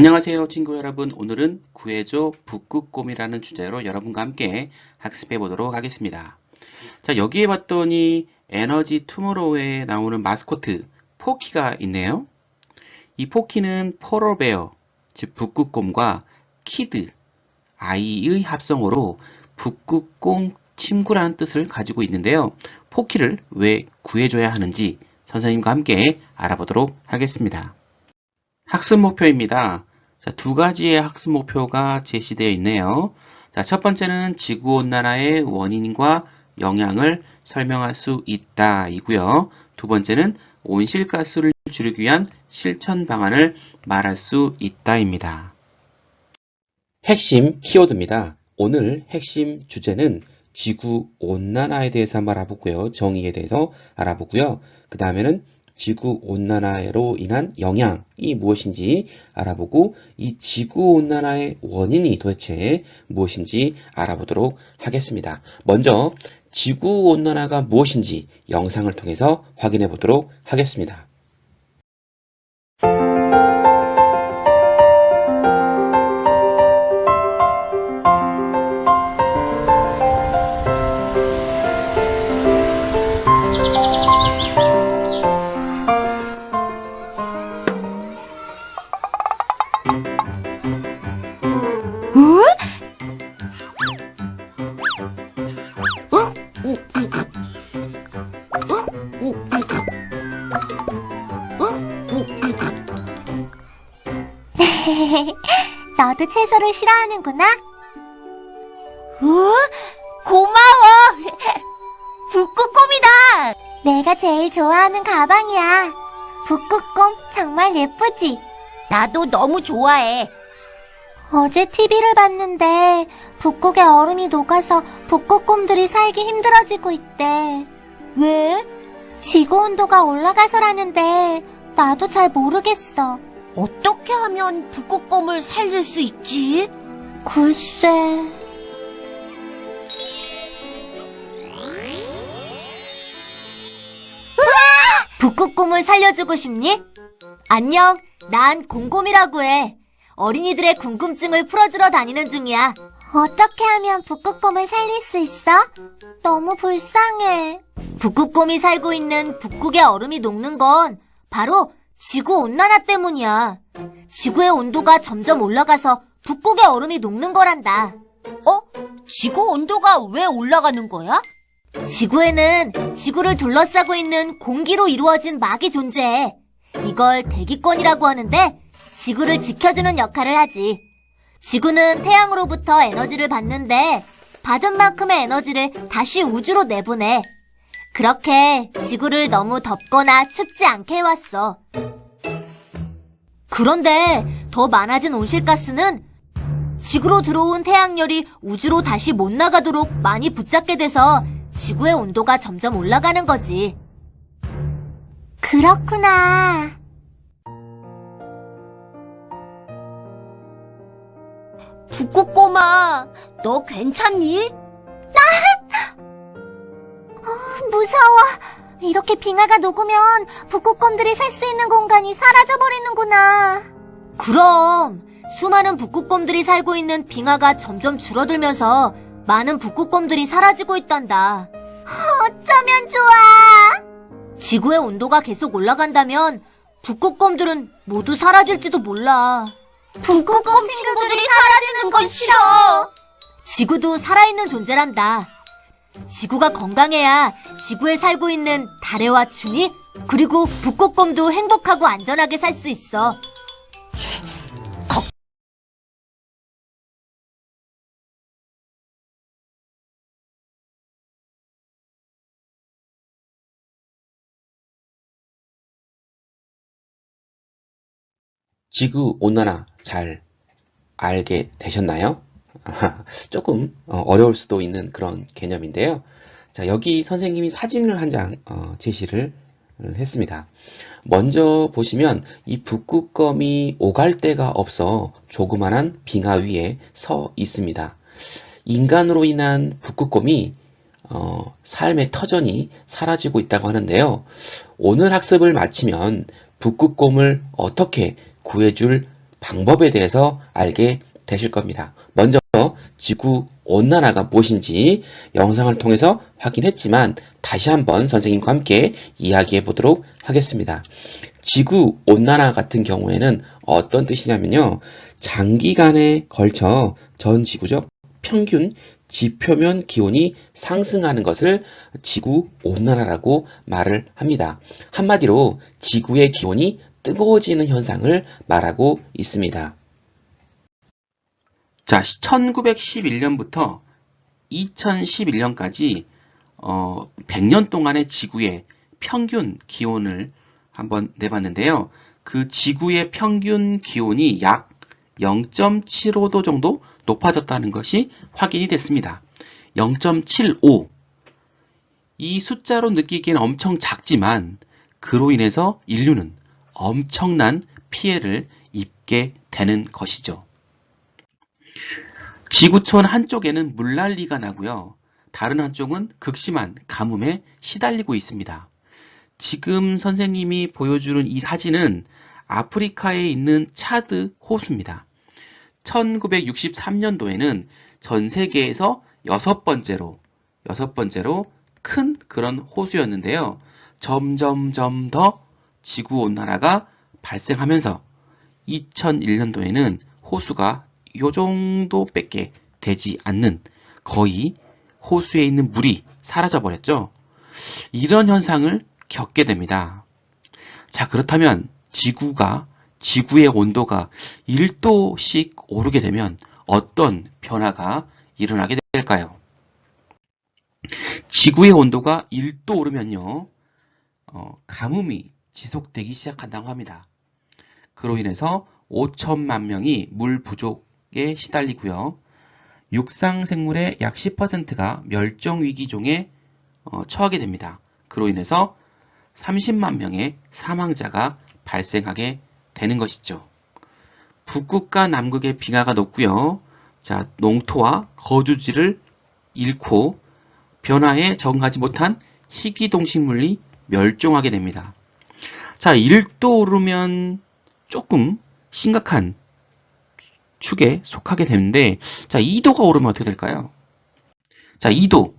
안녕하세요 친구 여러분. 오늘은 구해줘 북극곰이라는 주제로 여러분과 함께 학습해 보도록 하겠습니다. 자, 여기에 봤더니 에너지 투모로우에 나오는 마스코트 포키가 있네요. 이 포키는 포럴베어, 즉 북극곰과 키드, 아이의 합성어로 북극곰 친구라는 뜻을 가지고 있는데요. 포키를 왜 구해줘야 하는지 선생님과 함께 알아보도록 하겠습니다. 학습 목표입니다. 자, 두 가지의 학습 목표가 제시되어 있네요. 자, 첫 번째는 지구온난화의 원인과 영향을 설명할 수 있다 이고요. 두 번째는 온실가스를 줄이기 위한 실천 방안을 말할 수 있다입니다. 핵심 키워드입니다. 오늘 핵심 주제는 지구온난화에 대해서 한번 알아보고요. 정의에 대해서 알아보고요. 그 다음에는 지구온난화로 인한 영향이 무엇인지 알아보고 이 지구온난화의 원인이 도대체 무엇인지 알아보도록 하겠습니다. 먼저 지구온난화가 무엇인지 영상을 통해서 확인해 보도록 하겠습니다. 너도 채소를 싫어하는구나? 고마워! 북극곰이다! 내가 제일 좋아하는 가방이야. 북극곰 정말 예쁘지? 나도 너무 좋아해. 어제 TV를 봤는데 북극의 얼음이 녹아서 북극곰들이 살기 힘들어지고 있대. 왜? 지구온도가 올라가서라는데 나도 잘 모르겠어. 어떻게 하면 북극곰을 살릴 수 있지? 글쎄... 북극곰을 살려주고 싶니? 안녕, 난 곰곰이라고 해. 어린이들의 궁금증을 풀어주러 다니는 중이야. 어떻게 하면 북극곰을 살릴 수 있어? 너무 불쌍해. 북극곰이 살고 있는 북극의 얼음이 녹는 건 바로 지구온난화 때문이야. 지구의 온도가 점점 올라가서 북극의 얼음이 녹는 거란다. 지구 온도가 왜 올라가는 거야? 지구에는 지구를 둘러싸고 있는 공기로 이루어진 막이 존재해. 이걸 대기권이라고 하는데 지구를 지켜주는 역할을 하지. 지구는 태양으로부터 에너지를 받는데 받은 만큼의 에너지를 다시 우주로 내보내. 그렇게 지구를 너무 덥거나 춥지 않게 해왔어. 그런데 더 많아진 온실가스는 지구로 들어온 태양열이 우주로 다시 못 나가도록 많이 붙잡게 돼서 지구의 온도가 점점 올라가는 거지. 그렇구나. 북극곰아, 너 괜찮니? 무서워. 이렇게 빙하가 녹으면 북극곰들이 살 수 있는 공간이 사라져버리는구나. 그럼 수많은 북극곰들이 살고 있는 빙하가 점점 줄어들면서 많은 북극곰들이 사라지고 있단다. 어쩌면 좋아. 지구의 온도가 계속 올라간다면 북극곰들은 모두 사라질지도 몰라. 북극곰 친구들이 사라지는 건 싫어. 지구도 살아있는 존재란다. 지구가 건강해야 지구에 살고 있는 다래와 준이 그리고 북극곰도 행복하고 안전하게 살 수 있어. 지구온난화 잘 알게 되셨나요? 조금 어려울 수도 있는 그런 개념인데요. 자, 여기 선생님이 사진을 한 장 제시를 했습니다. 먼저 보시면 이 북극곰이 오갈 데가 없어 조그만한 빙하 위에 서 있습니다. 인간으로 인한 북극곰이 삶의 터전이 사라지고 있다고 하는데요. 오늘 학습을 마치면 북극곰을 어떻게 구해줄 방법에 대해서 알게 되실 겁니다. 먼저 지구 온난화가 무엇인지 영상을 통해서 확인했지만 다시 한번 선생님과 함께 이야기해 보도록 하겠습니다. 지구 온난화 같은 경우에는 어떤 뜻이냐면요. 장기간에 걸쳐 전 지구적 평균 지표면 기온이 상승하는 것을 지구 온난화라고 말을 합니다. 한마디로 지구의 기온이 뜨거워지는 현상을 말하고 있습니다. 자, 1911년부터 2011년까지 100년 동안의 지구의 평균 기온을 한번 내봤는데요. 그 지구의 평균 기온이 약 0.75도 정도 높아졌다는 것이 확인이 됐습니다. 0.75. 이 숫자로 느끼기에는 엄청 작지만 그로 인해서 인류는 엄청난 피해를 입게 되는 것이죠. 지구촌 한쪽에는 물난리가 나고요. 다른 한쪽은 극심한 가뭄에 시달리고 있습니다. 지금 선생님이 보여주는 이 사진은 아프리카에 있는 차드 호수입니다. 1963년도에는 전 세계에서 여섯 번째로 큰 그런 호수였는데요. 점점점 더 지구온난화가 발생하면서 2001년도에는 호수가 이 정도밖에 되지 않는 거의 호수에 있는 물이 사라져버렸죠. 이런 현상을 겪게 됩니다. 자, 그렇다면 지구의 온도가 1도씩 오르게 되면 어떤 변화가 일어나게 될까요? 지구의 온도가 1도 오르면요, 가뭄이 지속되기 시작한다고 합니다. 그로 인해서 5천만 명이 물 부족에 시달리고요. 육상 생물의 약 10%가 멸종 위기종에 처하게 됩니다. 그로 인해서 30만 명의 사망자가 발생하게 되는 것이죠. 북극과 남극의 빙하가 녹고요. 자, 농토와 거주지를 잃고 변화에 적응하지 못한 희귀동식물이 멸종하게 됩니다. 자, 1도 오르면 조금 심각한 축에 속하게 되는데, 자, 2도가 오르면 어떻게 될까요? 자, 2도.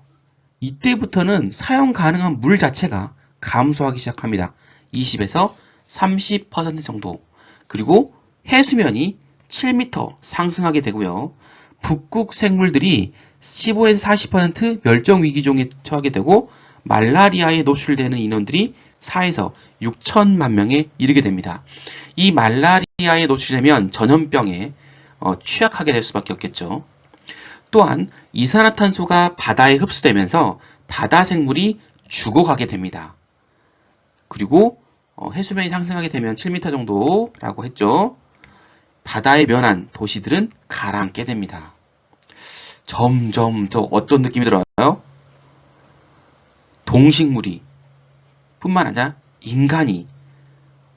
이때부터는 사용 가능한 물 자체가 감소하기 시작합니다. 20에서 30% 정도. 그리고 해수면이 7m 상승하게 되고요. 북극 생물들이 15에서 40% 멸종 위기종에 처하게 되고 말라리아에 노출되는 인원들이 4에서 6천만 명에 이르게 됩니다. 이 말라리아에 노출되면 전염병에 취약하게 될 수밖에 없겠죠. 또한 이산화탄소가 바다에 흡수되면서 바다 생물이 죽어가게 됩니다. 그리고 해수면이 상승하게 되면 7m 정도라고 했죠. 바다에 면한 도시들은 가라앉게 됩니다. 점점 더 어떤 느낌이 들어요? 동식물이 뿐만 아니라 인간이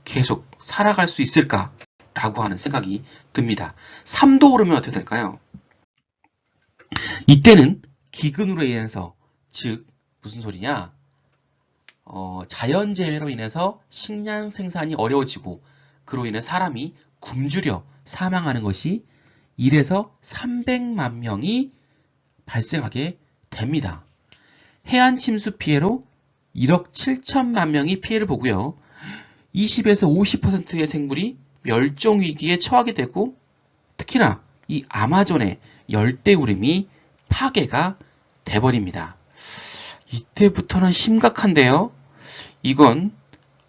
계속 살아갈 수 있을까라고 하는 생각이 듭니다. 3도 오르면 어떻게 될까요? 이때는 기근으로 인해서, 즉 무슨 소리냐? 자연재해로 인해서 식량 생산이 어려워지고 그로 인해 사람이 굶주려 사망하는 것이 1에서 300만 명이 발생하게 됩니다. 해안 침수 피해로 1억 7천만 명이 피해를 보고요. 20에서 50%의 생물이 멸종 위기에 처하게 되고 특히나 이 아마존의 열대우림이 파괴가 돼버립니다. 이때부터는 심각한데요. 이건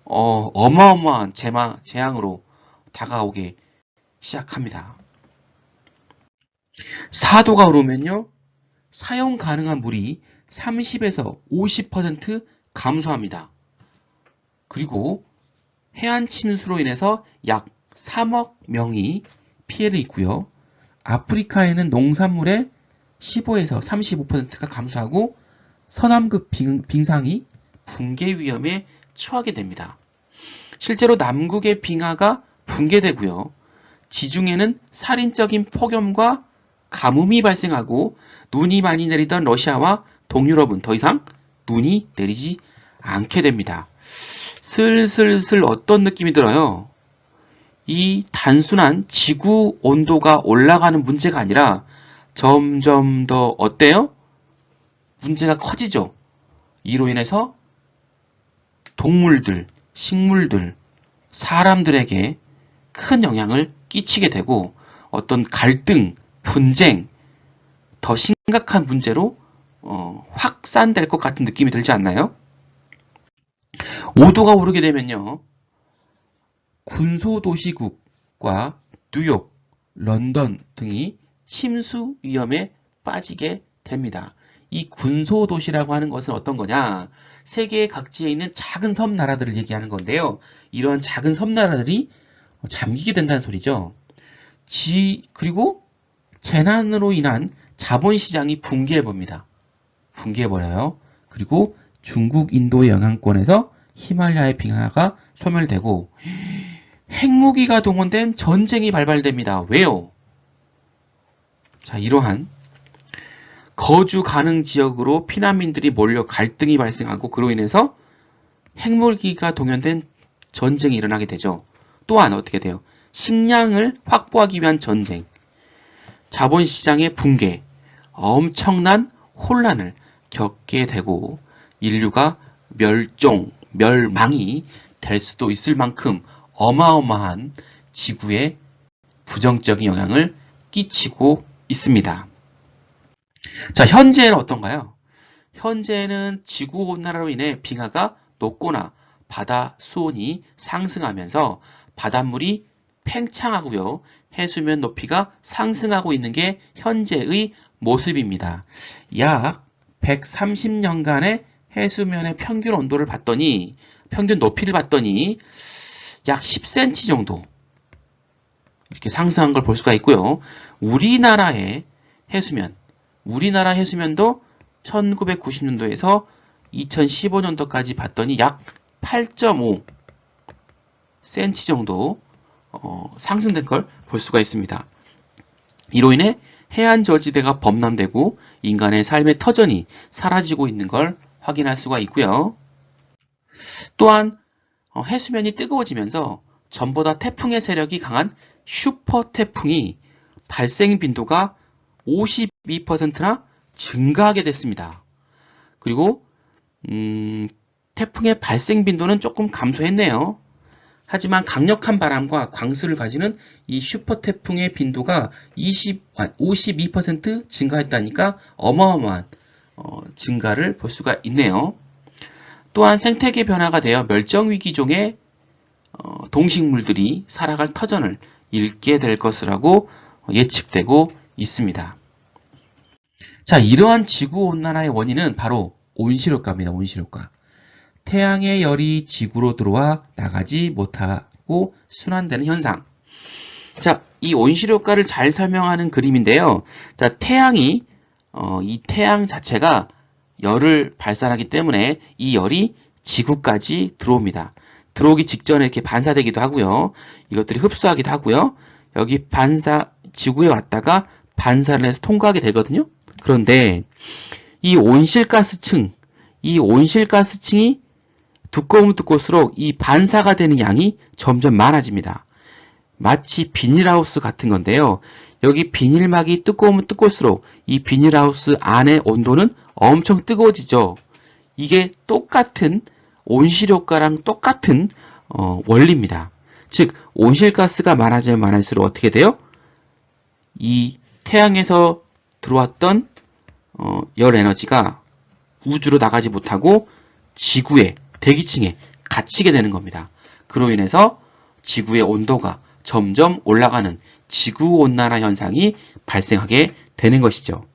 어마어마한 재앙으로 다가오게 시작합니다. 4도가 오르면요, 사용 가능한 물이 30에서 50% 감소합니다. 그리고 해안 침수로 인해서 약 3억 명이 피해를 입고요. 아프리카에는 농산물의 15에서 35%가 감소하고 서남극 빙상이 붕괴 위험에 처하게 됩니다. 실제로 남극의 빙하가 붕괴되고요. 지중해는 살인적인 폭염과 가뭄이 발생하고 눈이 많이 내리던 러시아와 동유럽은 더 이상 눈이 내리지 않게 됩니다. 슬슬 어떤 느낌이 들어요? 이 단순한 지구 온도가 올라가는 문제가 아니라 점점 더 어때요? 문제가 커지죠. 이로 인해서 동물들, 식물들, 사람들에게 큰 영향을 끼치게 되고 어떤 갈등, 분쟁, 더 심각한 문제로 확산될 것 같은 느낌이 들지 않나요? 5도가 오르게 되면요. 군소도시국과 뉴욕, 런던 등이 침수 위험에 빠지게 됩니다. 이 군소도시라고 하는 것은 어떤 거냐? 세계 각지에 있는 작은 섬나라들을 얘기하는 건데요. 이런 작은 섬나라들이 잠기게 된다는 소리죠. 그리고 재난으로 인한 자본시장이 붕괴해버립니다. 붕괴해버려요. 그리고 중국, 인도의 영향권에서 히말라야 빙하가 소멸되고 핵무기가 동원된 전쟁이 발발됩니다. 왜요? 자, 이러한 거주 가능 지역으로 피난민들이 몰려 갈등이 발생하고 그로 인해서 핵무기가 동원된 전쟁이 일어나게 되죠. 또한 어떻게 돼요? 식량을 확보하기 위한 전쟁, 자본시장의 붕괴, 엄청난 혼란을 겪게 되고 인류가 멸망이 될 수도 있을 만큼 어마어마한 지구에 부정적인 영향을 끼치고 있습니다. 자, 현재는 어떤가요? 현재는 지구온난화로 인해 빙하가 녹거나 바다 수온이 상승하면서 바닷물이 팽창하고요. 해수면 높이가 상승하고 있는 게 현재의 모습입니다. 약 130년간의 해수면의 평균 온도를 봤더니 평균 높이를 봤더니 약 10cm 정도 이렇게 상승한 걸 볼 수가 있고요. 우리나라 해수면도 1990년도에서 2015년도까지 봤더니 약 8.5cm 정도 상승된 걸 볼 수가 있습니다. 이로 인해 해안 저지대가 범람되고 인간의 삶의 터전이 사라지고 있는 걸 확인할 수가 있고요. 또한 해수면이 뜨거워지면서 전보다 태풍의 세력이 강한 슈퍼 태풍이 발생 빈도가 52%나 증가하게 됐습니다. 그리고 태풍의 발생 빈도는 조금 감소했네요. 하지만 강력한 바람과 광수를 가지는 이 슈퍼 태풍의 빈도가 52% 증가했다니까 어마어마한 증가를 볼 수가 있네요. 또한 생태계 변화가 되어 멸종위기종의 동식물들이 살아갈 터전을 잃게 될 것이라고 예측되고 있습니다. 자, 이러한 지구온난화의 원인은 바로 온실효과입니다. 온실효과. 태양의 열이 지구로 들어와 나가지 못하고 순환되는 현상. 자, 이 온실효과를 잘 설명하는 그림인데요. 자, 이 태양 자체가 열을 발산하기 때문에 이 열이 지구까지 들어옵니다. 들어오기 직전에 이렇게 반사되기도 하고요. 이것들이 흡수하기도 하고요. 여기 지구에 왔다가 반사를 해서 통과하게 되거든요. 그런데 이 온실가스층이 두꺼우면 두꺼울수록 이 반사가 되는 양이 점점 많아집니다. 마치 비닐하우스 같은 건데요. 여기 비닐막이 두꺼우면 두꺼울수록 이 비닐하우스 안의 온도는 엄청 뜨거워지죠. 이게 똑같은 온실효과랑 똑같은 원리입니다. 즉 온실가스가 많아지면 많을수록 어떻게 돼요? 이 태양에서 들어왔던 열 에너지가 우주로 나가지 못하고 지구의 대기층에 갇히게 되는 겁니다. 그로 인해서 지구의 온도가 점점 올라가는 지구온난화 현상이 발생하게 되는 것이죠.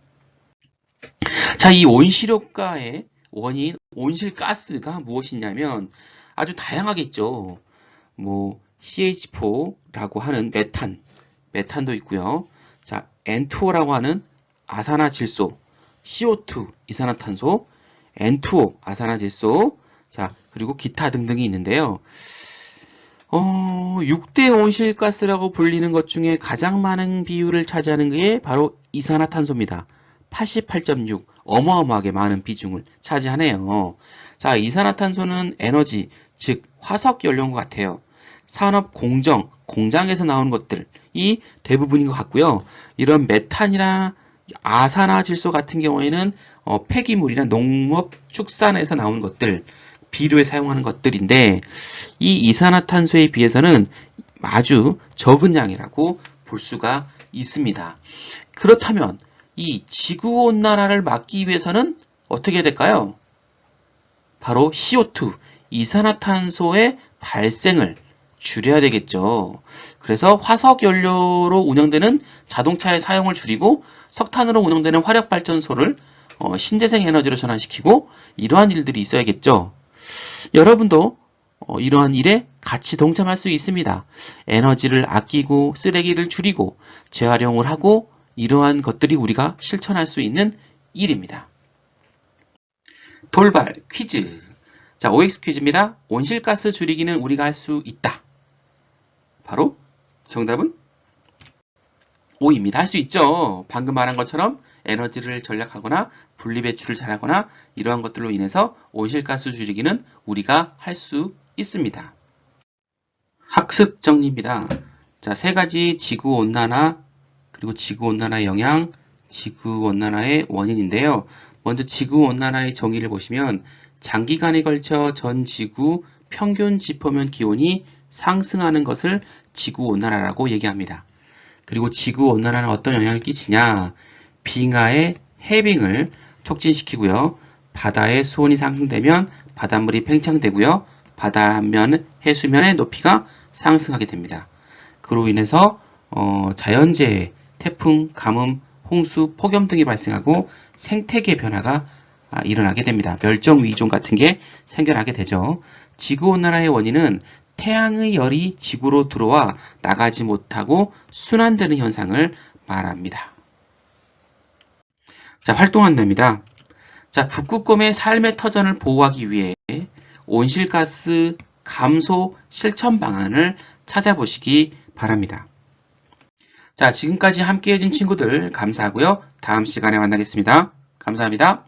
자, 이 온실효과의 원인 온실가스가 무엇이냐면 아주 다양하게 있죠. CH4라고 하는 메탄도 있고요. 자, N2O라고 하는 아산화질소, CO2 이산화탄소, N2O 아산화질소, 자, 그리고 기타 등등이 있는데요. 6대 온실가스라고 불리는 것 중에 가장 많은 비율을 차지하는 게 바로 이산화탄소입니다. 88.6, 어마어마하게 많은 비중을 차지하네요. 자, 이산화탄소는 에너지, 즉 화석 연료인 것 같아요. 산업 공정, 공장에서 나오는 것들이 대부분인 것 같고요. 이런 메탄이나 아산화질소 같은 경우에는 폐기물이나 농업 축산에서 나오는 것들, 비료에 사용하는 것들인데 이 이산화탄소에 비해서는 아주 적은 양이라고 볼 수가 있습니다. 그렇다면 이 지구온난화를 막기 위해서는 어떻게 해야 될까요? 바로 CO2, 이산화탄소의 발생을 줄여야 되겠죠. 그래서 화석 연료로 운영되는 자동차의 사용을 줄이고 석탄으로 운영되는 화력발전소를 신재생 에너지로 전환시키고 이러한 일들이 있어야겠죠. 여러분도 이러한 일에 같이 동참할 수 있습니다. 에너지를 아끼고 쓰레기를 줄이고 재활용을 하고 이러한 것들이 우리가 실천할 수 있는 일입니다. 돌발 퀴즈. 자, OX 퀴즈입니다. 온실가스 줄이기는 우리가 할 수 있다. 바로 정답은 O입니다. 할 수 있죠. 방금 말한 것처럼 에너지를 절약하거나 분리배출을 잘하거나 이러한 것들로 인해서 온실가스 줄이기는 우리가 할 수 있습니다. 학습 정리입니다. 자, 세 가지 지구온난화, 그리고 지구온난화의 영향, 지구온난화의 원인인데요. 먼저 지구온난화의 정의를 보시면 장기간에 걸쳐 전 지구 평균 지표면 기온이 상승하는 것을 지구온난화라고 얘기합니다. 그리고 지구온난화는 어떤 영향을 끼치냐? 빙하의 해빙을 촉진시키고요. 바다의 수온이 상승되면 바닷물이 팽창되고요. 바다면 해수면의 높이가 상승하게 됩니다. 그로 인해서 자연재해, 태풍, 가뭄, 홍수, 폭염 등이 발생하고 생태계 변화가 일어나게 됩니다. 멸종위기종 같은 게 생겨나게 되죠. 지구온난화의 원인은 태양의 열이 지구로 들어와 나가지 못하고 순환되는 현상을 말합니다. 자, 활동 안내입니다. 자, 북극곰의 삶의 터전을 보호하기 위해 온실가스 감소 실천 방안을 찾아보시기 바랍니다. 자, 지금까지 함께 해준 친구들 감사하고요. 다음 시간에 만나겠습니다. 감사합니다.